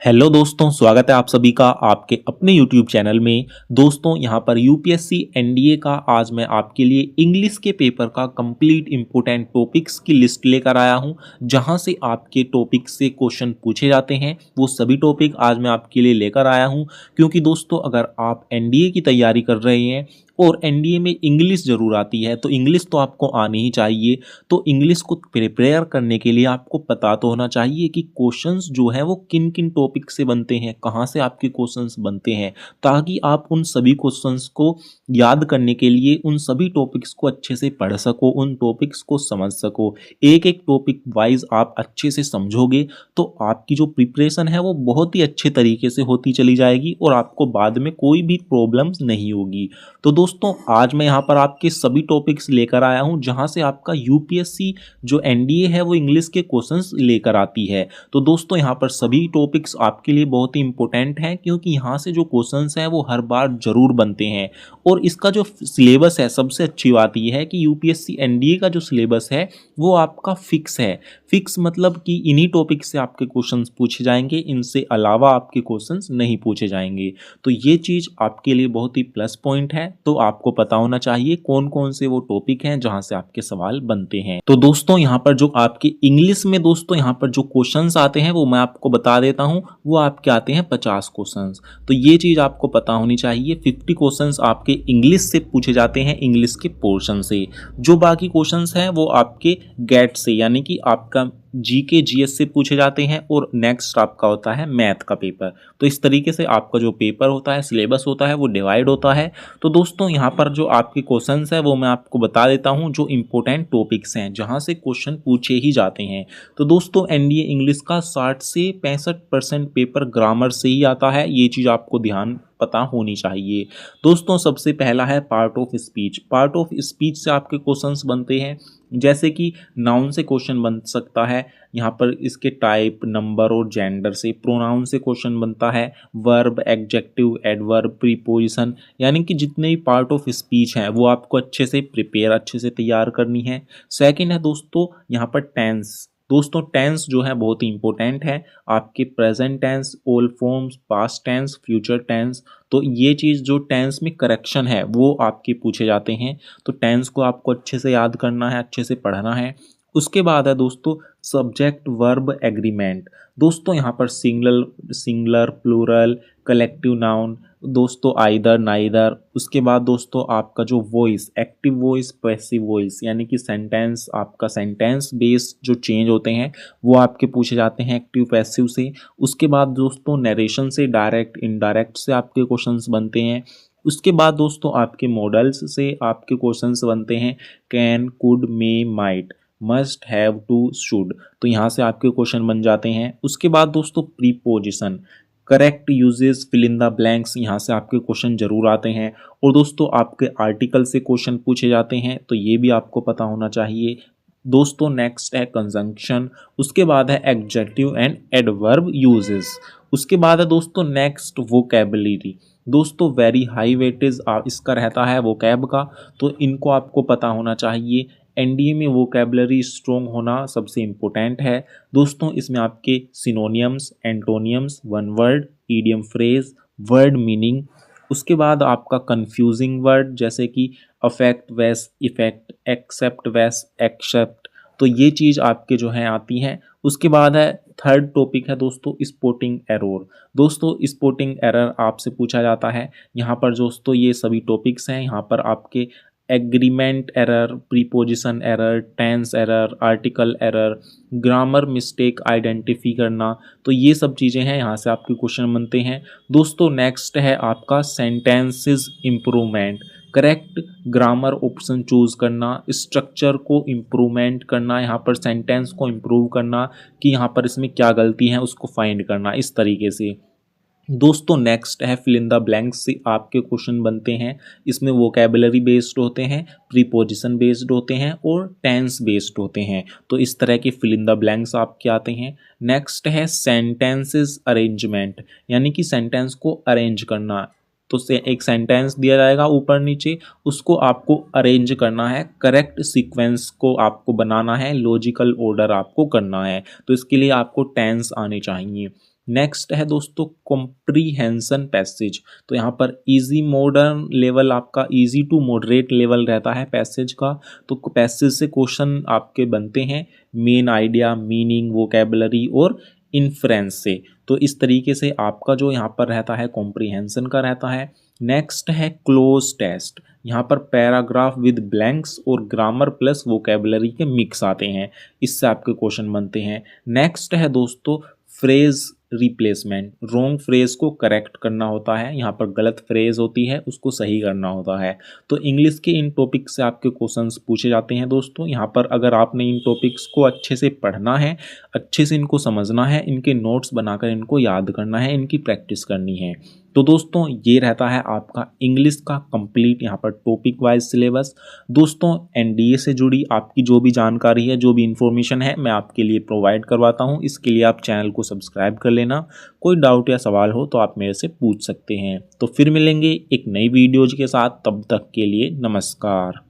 Hello दोस्तों, स्वागत है आप सभी का आपके अपने YouTube चैनल में। दोस्तों यहाँ पर यूपीएससी एनडीए का आज मैं आपके लिए इंग्लिश के पेपर का कंप्लीट इंपोर्टेंट टॉपिक्स की लिस्ट लेकर आया हूँ, जहाँ से आपके टॉपिक से क्वेश्चन पूछे जाते हैं। वो सभी टॉपिक आज मैं आपके लिए लेकर आया हूँ, क्योंकि दोस्तों अगर आप एनडीए की तैयारी कर रहे हैं और एनडीए में इंग्लिश ज़रूर आती है, तो इंग्लिश तो आपको आनी ही चाहिए। तो इंग्लिश को प्रिपेयर करने के लिए आपको पता तो होना चाहिए कि क्वेश्चंस जो है वो किन किन टॉपिक से बनते हैं, कहाँ से आपके क्वेश्चंस बनते हैं, ताकि आप उन सभी क्वेश्चंस को याद करने के लिए उन सभी टॉपिक्स को अच्छे से पढ़ सको, उन टॉपिक्स को समझ सको। एक एक टॉपिक वाइज आप अच्छे से समझोगे तो आपकी जो प्रिपरेशन है वो बहुत ही अच्छे तरीके से होती चली जाएगी और आपको बाद में कोई भी प्रॉब्लम्स नहीं होगी। तो दोस्तों आज मैं यहाँ पर आपके सभी टॉपिक्स लेकर आया हूँ, जहाँ से आपका यूपीएससी जो एनडीए है वो इंग्लिश के क्वेश्चंस लेकर आती है। तो दोस्तों यहाँ पर सभी टॉपिक्स आपके लिए बहुत ही इंपॉर्टेंट हैं, क्योंकि यहाँ से जो क्वेश्चंस हैं वो हर बार जरूर बनते हैं। और इसका जो सिलेबस है, सबसे अच्छी बात यह है कि यूपीएससी एनडीए का जो सिलेबस है वो आपका फिक्स है। फिक्स मतलब कि इन्हीं टॉपिक से आपके क्वेश्चंस पूछे जाएंगे, इनसे अलावा आपके क्वेश्चंस नहीं पूछे जाएंगे। तो ये चीज़ आपके लिए बहुत ही प्लस पॉइंट है। तो आपको पता होना चाहिए कौन कौन से वो टॉपिक हैं जहां से आपके सवाल बनते हैं। तो दोस्तों यहाँ पर जो आपके इंग्लिश में दोस्तों यहाँ पर जो क्वेश्चंस आते हैं वो मैं आपको बता देता हूँ। वो आपके आते हैं 50 क्वेश्चंस। तो ये चीज़ आपको पता होनी चाहिए। 50 क्वेश्चंस आपके इंग्लिश से पूछे जाते हैं, इंग्लिश के पोर्शन से। जो बाकी क्वेश्चंस हैं वो आपके गेट से, यानी कि आपका जीके जीएस से पूछे जाते हैं। और नेक्स्ट आपका होता है मैथ का पेपर। तो इस तरीके से आपका जो पेपर होता है, सिलेबस होता है, वो डिवाइड होता है। तो दोस्तों यहाँ पर जो आपके क्वेश्चंस है वो मैं आपको बता देता हूँ, जो इंपॉर्टेंट टॉपिक्स हैं जहाँ से क्वेश्चन पूछे ही जाते हैं। तो दोस्तों एनडीए इंग्लिश का 60 से 65% पेपर ग्रामर से ही आता है। ये चीज़ आपको ध्यान पता होनी चाहिए। दोस्तों सबसे पहला है part of speech. Part of speech से आपके क्वेश्चंस बनते हैं, जैसे कि नाउन से क्वेश्चन बन सकता है, यहाँ पर इसके टाइप, नंबर और जेंडर से। प्रोनाउन से क्वेश्चन बनता है, वर्ब, एडजेक्टिव, एडवर्ब, प्रीपोजिशन, यानी कि जितने भी पार्ट ऑफ स्पीच हैं वो आपको अच्छे से प्रिपेयर, अच्छे से तैयार करनी है। सेकंड है दोस्तों यहाँ पर टेंस। दोस्तों टेंस जो है बहुत ही इंपॉर्टेंट है। आपके present tense, all forms, past tense, future tense. तो ये चीज़ जो टेंस में करेक्शन है वो आपके पूछे जाते हैं। तो टेंस को आपको अच्छे से याद करना है, अच्छे से पढ़ना है। उसके बाद है दोस्तों सब्जेक्ट वर्ब एग्रीमेंट। दोस्तों यहाँ पर सिंगुलर, प्लूरल, कलेक्टिव नाउन, दोस्तों आइदर, नाइदर। उसके बाद दोस्तों आपका जो voice, active voice, passive voice, यानी कि सेंटेंस, आपका सेंटेंस बेस्ड जो चेंज होते हैं वो आपके पूछे जाते हैं एक्टिव पैसिव से। उसके बाद दोस्तों नरेशन से, डायरेक्ट इनडायरेक्ट से आपके क्वेश्चंस बनते हैं। उसके बाद दोस्तों आपके मॉडल्स से आपके क्वेश्चंस बनते हैं, can, could, may, might, must, have, to, should. तो यहाँ से आपके क्वेश्चन बन जाते हैं। उसके बाद दोस्तों preposition, correct uses, fill in the blanks, यहाँ से आपके क्वेश्चन जरूर आते हैं। और दोस्तों आपके आर्टिकल से क्वेश्चन पूछे जाते हैं, तो ये भी आपको पता होना चाहिए। दोस्तों नेक्स्ट है कंजंक्शन। उसके बाद है एडजेक्टिव एंड एडवर्ब यूजेस। उसके बाद है दोस्तों नेक्स्ट वोकैबुलरी। दोस्तों वेरी हाई वेटेज इसका रहता है वोकैब का, तो इनको आपको पता होना चाहिए। एनडीए में वोकैबुलरी स्ट्रॉन्ग होना सबसे इम्पोर्टेंट है। दोस्तों इसमें आपके synonyms, एंटोनियम्स, one word, idiom phrase, word meaning. उसके बाद आपका कंफ्यूजिंग वर्ड, जैसे कि अफेक्ट, वेस, इफेक्ट, एक्सेप्ट, वेस, एक्सेप्ट। तो ये चीज़ आपके जो हैं आती हैं। उसके बाद है थर्ड टॉपिक है दोस्तों स्पोर्टिंग एरर। दोस्तों स्पोर्टिंग एरर आपसे पूछा जाता है। यहाँ पर दोस्तों ये सभी टॉपिक्स हैं। यहाँ पर आपके agreement error, preposition error, tense error, article error, grammar mistake identify करना। तो ये सब चीज़ें हैं, यहाँ से आपके क्वेश्चन बनते हैं। दोस्तों नेक्स्ट है आपका sentences improvement. Correct grammar option choose करना, स्ट्रक्चर को इम्प्रूवमेंट करना, यहाँ पर सेंटेंस को इम्प्रूव करना कि यहाँ पर इसमें क्या गलती है उसको फाइंड करना, इस तरीके से। दोस्तों नेक्स्ट है फिल इन द ब्लैंक्स से आपके क्वेश्चन बनते हैं। इसमें वोकैबुलरी बेस्ड होते हैं, प्रीपोजिशन बेस्ड होते हैं और टेंस बेस्ड होते हैं। तो इस तरह के फिल इन द ब्लैंक्स आपके आते हैं। नेक्स्ट है सेंटेंसेस अरेंजमेंट, यानी कि सेंटेंस को अरेंज करना। तो से एक सेंटेंस दिया जाएगा ऊपर नीचे, उसको आपको अरेंज करना है, करेक्ट सीक्वेंस को आपको बनाना है, लॉजिकल ऑर्डर आपको करना है। तो इसके लिए आपको टेंस आने चाहिए। नेक्स्ट है दोस्तों कॉम्प्रीहेंशन पैसेज। तो यहाँ पर इजी मॉडर्न लेवल आपका इजी टू मॉडरेट लेवल रहता है पैसेज का। तो पैसेज से क्वेश्चन आपके बनते हैं मेन आइडिया, मीनिंग, वोकेबलरी और इन्फ्रेंस से। तो इस तरीके से आपका जो यहाँ पर रहता है कॉम्प्रीहेंशन का रहता है। नेक्स्ट है क्लोज टेस्ट। यहाँ पर पैराग्राफ विद ब्लैंक्स और ग्रामर प्लस वोकेबलरी के मिक्स आते हैं, इससे आपके क्वेश्चन बनते हैं। नेक्स्ट है दोस्तों फ्रेज रिप्लेसमेंट। रॉन्ग फ्रेज को करेक्ट करना होता है, यहाँ पर गलत फ्रेज होती है उसको सही करना होता है। तो इंग्लिश के इन टॉपिक से आपके क्वेश्चंस पूछे जाते हैं दोस्तों। यहाँ पर अगर आपने इन टॉपिक्स को अच्छे से पढ़ना है, अच्छे से इनको समझना है, इनके नोट्स बनाकर इनको याद करना है, इनकी प्रैक्टिस करनी है। तो दोस्तों ये रहता है आपका इंग्लिश का कंप्लीट यहाँ पर टॉपिक वाइज सिलेबस। दोस्तों एनडीए से जुड़ी आपकी जो भी जानकारी है, जो भी इंफॉर्मेशन है, मैं आपके लिए प्रोवाइड करवाता हूँ। इसके लिए आप चैनल को सब्सक्राइब कर लेना। कोई डाउट या सवाल हो तो आप मेरे से पूछ सकते हैं। तो फिर मिलेंगे एक नई वीडियोज के साथ, तब तक के लिए नमस्कार।